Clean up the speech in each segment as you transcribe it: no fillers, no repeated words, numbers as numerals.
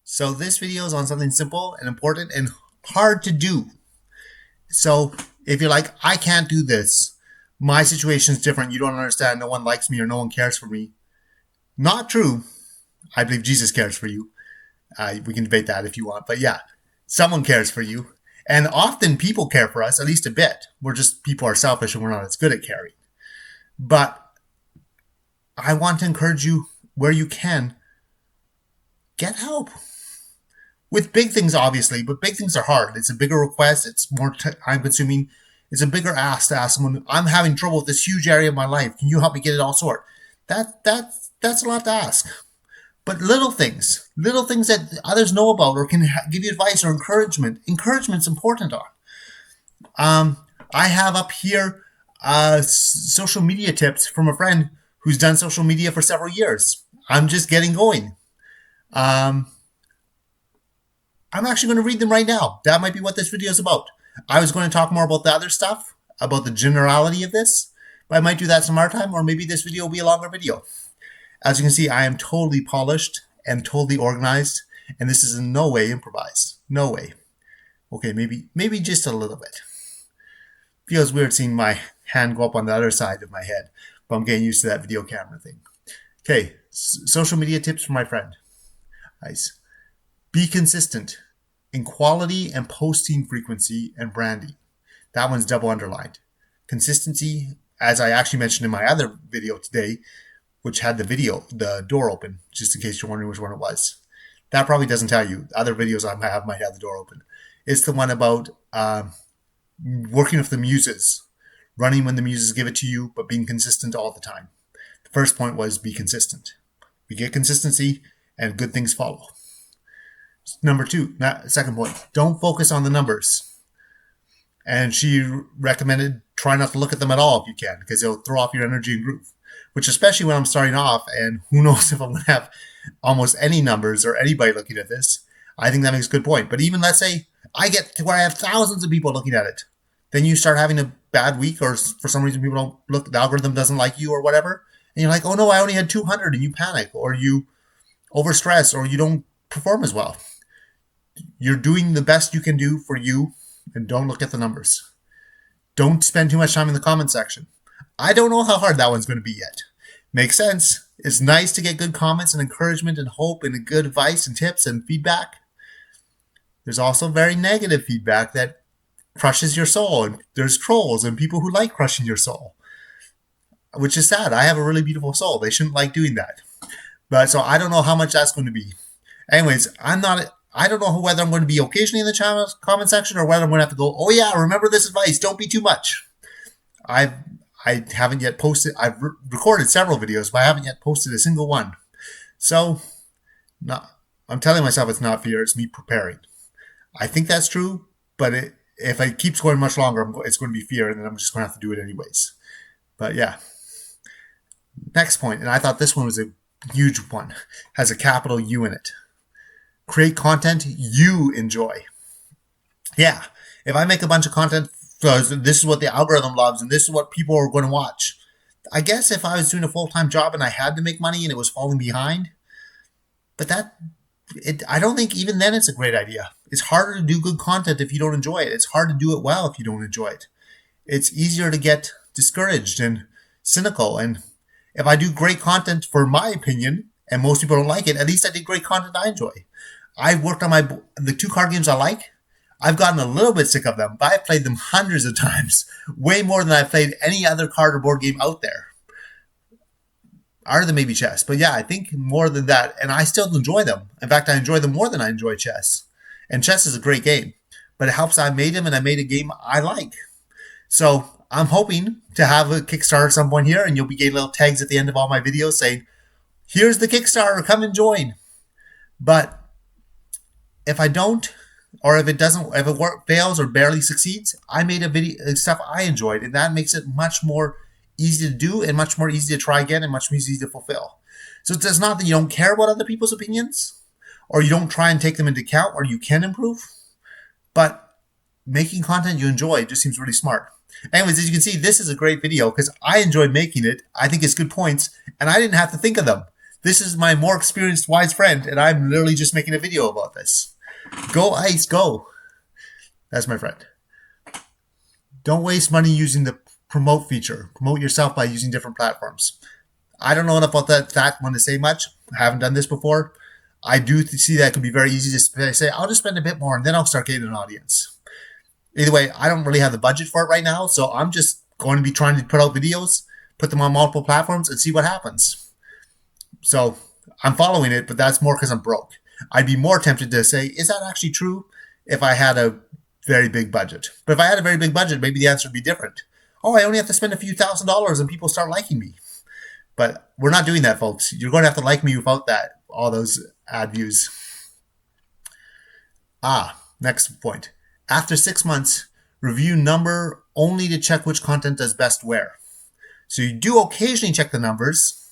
So this video is on something simple and important and hard to do. So if you're like, I can't do this, my situation is different, you don't understand, no one likes me or no one cares for me. Not true. I believe Jesus cares for you. We can debate that if you want, but yeah, someone cares for you. And often people care for us, at least a bit. People are selfish and we're not as good at caring. But I want to encourage you, where you can, get help. With big things, obviously, but big things are hard. It's a bigger request. It's more time consuming. It's a bigger ask to ask someone, I'm having trouble with this huge area of my life. Can you help me get it all sorted? That's a lot to ask. But little things that others know about or can give you advice or encouragement. Encouragement's important. I have up here social media tips from a friend who's done social media for several years. I'm just getting going. I'm actually going to read them right now. That might be what this video is about. I was going to talk more about the other stuff, about the generality of this, but I might do that some other time, or maybe this video will be a longer video. As you can see, I am totally polished and totally organized, and this is in no way improvised. No way. Okay, maybe just a little bit. Feels weird seeing my hand go up on the other side of my head, but I'm getting used to that video camera thing. Okay, social media tips from my friend. Nice. Be consistent in quality and posting frequency and branding. That one's double underlined. Consistency, as I actually mentioned in my other video today, which had the door open, just in case you're wondering which one it was. That probably doesn't tell you. Other videos I might have the door open. It's the one about working with the muses, running when the muses give it to you, but being consistent all the time. The first point was be consistent. We get consistency and good things follow. Number two, second point, don't focus on the numbers. And she recommended try not to look at them at all if you can, because they'll throw off your energy and groove. Which, especially when I'm starting off, and who knows if I'm going to have almost any numbers or anybody looking at this, I think that makes a good point. But even let's say I get to where I have thousands of people looking at it, then you start having a bad week, or for some reason people don't look, the algorithm doesn't like you or whatever, and you're like, oh no, I only had 200, and you panic, or you overstress, or you don't perform as well. You're doing the best you can do for you, and don't look at the numbers. Don't spend too much time in the comment section. I don't know how hard that one's going to be yet. Makes sense. It's nice to get good comments and encouragement and hope and good advice and tips and feedback. There's also very negative feedback that crushes your soul, and there's trolls and people who like crushing your soul, which is sad. I have a really beautiful soul. They shouldn't like doing that. But so I don't know how much that's going to be. Anyways, I don't know whether I'm going to be occasionally in the comment section or whether I'm going to have to go, oh yeah, remember this advice, don't be too much. I haven't yet posted, I've recorded several videos, but I haven't yet posted a single one. So I'm telling myself it's not fear, it's me preparing. I think that's true, but if it keeps going much longer, it's going to be fear, and then I'm just going to have to do it anyways. But yeah. Next point, and I thought this one was a huge one, has a capital U in it. Create content you enjoy. Yeah, if I make a bunch of content, this is what the algorithm loves and this is what people are going to watch. I guess if I was doing a full-time job and I had to make money and it was falling behind, but I don't think even then it's a great idea. It's harder to do good content if you don't enjoy it. It's hard to do it well if you don't enjoy it. It's easier to get discouraged and cynical. And if I do great content, for my opinion, and most people don't like it, at least I did great content I enjoy. I've worked on the 2 card games I like. I've gotten a little bit sick of them, but I've played them hundreds of times, way more than I've played any other card or board game out there. Other than maybe chess. But yeah, I think more than that, and I still enjoy them. In fact, I enjoy them more than I enjoy chess. And chess is a great game, but it helps I made them and I made a game I like. So I'm hoping to have a Kickstarter at some point here, and you'll be getting little tags at the end of all my videos saying, here's the Kickstarter, come and join. But if I don't, or if it fails or barely succeeds, I made a video stuff I enjoyed, and that makes it much more easy to do and much more easy to try again and much more easy to fulfill. So it's not that you don't care about other people's opinions or you don't try and take them into account, or you can improve, but making content you enjoy just seems really smart. Anyways, as you can see, this is a great video because I enjoyed making it. I think it's good points, and I didn't have to think of them. This is my more experienced wise friend, and I'm literally just making a video about this. Go Ice, go. That's my friend. Don't waste money using the promote feature. Promote yourself by using different platforms. I don't know enough about that one to say much. I haven't done this before. I do see that it can be very easy to say, I'll just spend a bit more and then I'll start getting an audience. Either way, I don't really have the budget for it right now, so I'm just going to be trying to put out videos, put them on multiple platforms, and see what happens. So I'm following it, but that's more because I'm broke. I'd be more tempted to say, is that actually true if I had a very big budget? But if I had a very big budget, maybe the answer would be different. Oh, I only have to spend a few $1,000s and people start liking me. But we're not doing that, folks. You're going to have to like me without that, all those ad views. Next point. After 6 months, review number only to check which content does best where. So you do occasionally check the numbers.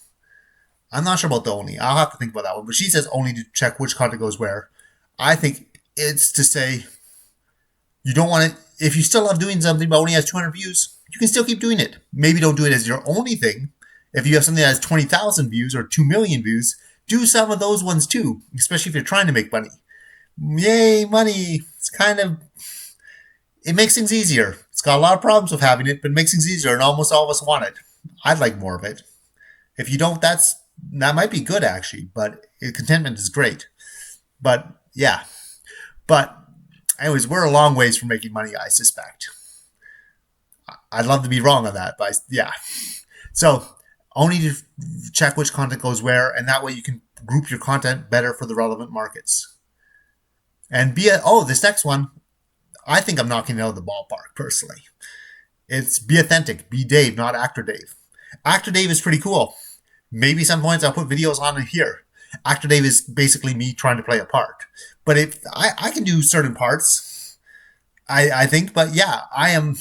I'm not sure about the only. I'll have to think about that one. But she says only to check which content goes where. I think it's to say you don't want it. If you still love doing something but only has 200 views, you can still keep doing it. Maybe don't do it as your only thing. If you have something that has 20,000 views or 2 million views, do some of those ones too, especially if you're trying to make money. Yay, money. It's it makes things easier. It's got a lot of problems with having it, but it makes things easier, and almost all of us want it. I'd like more of it. If you don't, that might be good actually, but contentment is great. But yeah. But anyways, we're a long ways from making money, I suspect. I'd love to be wrong on that, but yeah. So only to check which content goes where, and that way you can group your content better for the relevant markets. And this next one, I think I'm knocking it out of the ballpark, personally. It's be authentic, be Dave, not Actor Dave. Actor Dave is pretty cool. Maybe some points I'll put videos on it here. Actor Dave is basically me trying to play a part. But if I can do certain parts, I think, but yeah, I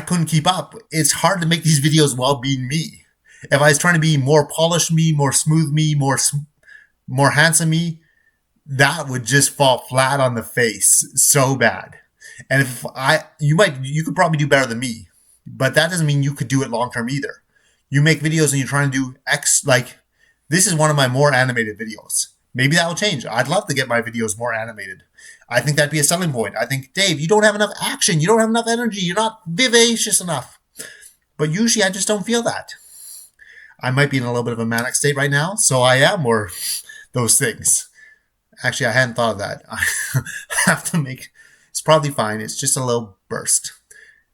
couldn't keep up. It's hard to make these videos while being me. If I was trying to be more polished me, more smooth me, more handsome me, that would just fall flat on the face so bad. And if you could probably do better than me, but that doesn't mean you could do it long term either. You make videos and you're trying to do this is one of my more animated videos. Maybe that will change. I'd love to get my videos more animated. I think that'd be a selling point. I think, Dave, you don't have enough action. You don't have enough energy. You're not vivacious enough. But usually I just don't feel that. I might be in a little bit of a manic state right now, so I am more those things. Actually, I hadn't thought of that. I have to it's probably fine. It's just a little burst.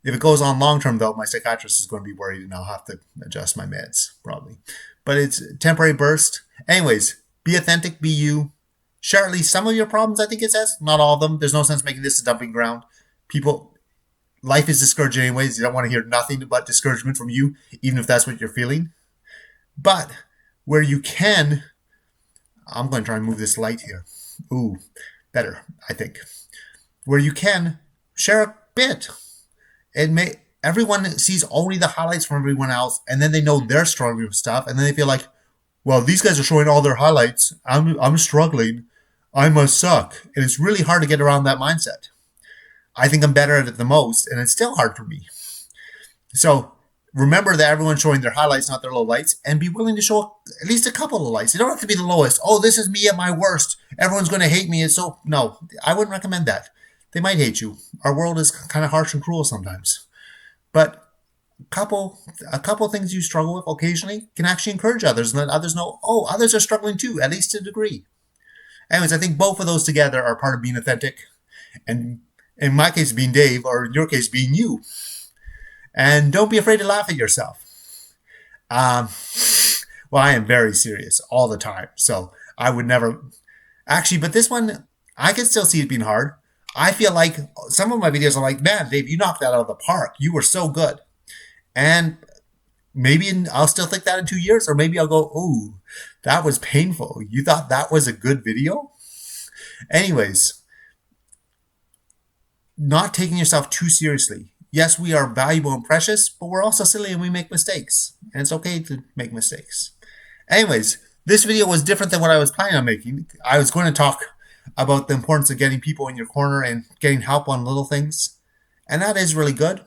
If it goes on long term, though, my psychiatrist is going to be worried and I'll have to adjust my meds, probably. But it's a temporary burst. Anyways, be authentic, be you. Share at least some of your problems, I think it says. Not all of them. There's no sense making this a dumping ground. Life is discouraging anyways. You don't want to hear nothing but discouragement from you, even if that's what you're feeling. But where you can, I'm going to try and move this light here. Ooh, better, I think. Where you can, share a bit. Everyone sees only the highlights from everyone else, and then they know they're struggling with stuff, and then they feel like, well, these guys are showing all their highlights. I'm struggling. I must suck. And it's really hard to get around that mindset. I think I'm better at it the most, and it's still hard for me. So remember that everyone's showing their highlights, not their lowlights, and be willing to show at least a couple of lights. They don't have to be the lowest. Oh, this is me at my worst. Everyone's going to hate me. No, I wouldn't recommend that. They might hate you. Our world is kind of harsh and cruel sometimes. But a couple things you struggle with occasionally can actually encourage others and let others know, oh, others are struggling too, at least to a degree. Anyways, I think both of those together are part of being authentic. And in my case, being Dave, or in your case, being you. And don't be afraid to laugh at yourself. Well, I am very serious all the time. So I would never... Actually, but this one, I can still see it being hard. I feel like some of my videos are like, man, Dave, you knocked that out of the park. You were so good. And maybe I'll still think that in 2 years, or maybe I'll go, ooh, that was painful. You thought that was a good video? Anyways, not taking yourself too seriously. Yes, we are valuable and precious, but we're also silly and we make mistakes. And it's okay to make mistakes. Anyways, this video was different than what I was planning on making. I was going to talk about the importance of getting people in your corner and getting help on little things. And that is really good.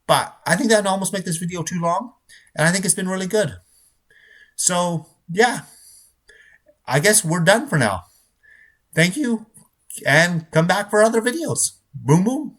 But I think that would almost make this video too long. And I think it's been really good. So, yeah, I guess we're done for now. Thank you, and come back for other videos. Boom, boom.